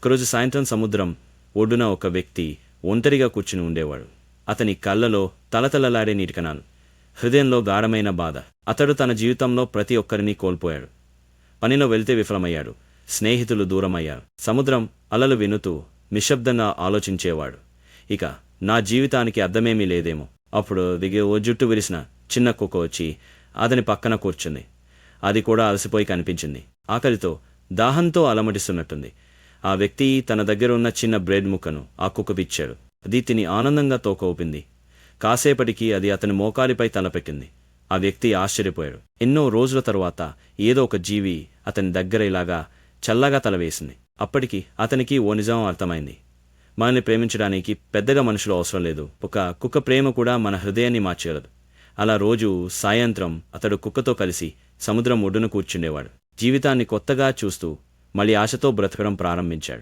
ఒకరోజు సాయంత్రం సముద్రం ఒడ్డున ఒక వ్యక్తి ఒంటరిగా కూర్చుని ఉండేవాడు. అతని కళ్ళలో తలతలలాడే నీటికణాలు, హృదయంలో గాఢమైన బాధ. అతడు తన జీవితంలో ప్రతి ఒక్కరినీ కోల్పోయాడు. పనిలో వెళ్తే విఫలమయ్యాడు, స్నేహితులు దూరమయ్యారు. సముద్రం అలలు వినుతూ నిశ్శబ్దంగా ఆలోచించేవాడు. ఇక నా జీవితానికి అర్థమేమీ లేదేమో. అప్పుడు దిగి ఓ జుట్టు విరిసిన చిన్న కుక్క వచ్చి అతని పక్కన కూర్చుంది. అది కూడా అలసిపోయి కనిపించింది. ఆకలితో, దాహంతో అలమటిస్తున్నట్టుంది. ఆ వ్యక్తి తన దగ్గర ఉన్న చిన్న బ్రెడ్ ముక్కను ఆ కుక్కపిచ్చాడు. అది తిని ఆనందంగా తోక ఊపింది. కాసేపటికి అది అతని మోకాలిపై తలపెట్టింది. ఆ వ్యక్తి ఆశ్చర్యపోయాడు. ఎన్నో రోజుల తరువాత ఏదో ఒక జీవి అతని దగ్గర ఇలాగా చల్లగా తలవేసింది. అప్పటికి అతనికి ఓ నిజం అర్థమైంది. మనల్ని ప్రేమించడానికి పెద్దగా మనుషులు అవసరం లేదు. ఒక కుక్క ప్రేమ కూడా మన హృదయాన్ని మార్చేయగలదు. అలా రోజు సాయంత్రం అతడు కుక్కతో కలిసి సముద్రం ఒడ్డున కూర్చుండేవాడు. జీవితాన్ని కొత్తగా చూస్తూ మళ్ళీ ఆశతో బ్రతకడం ప్రారంభించాడు.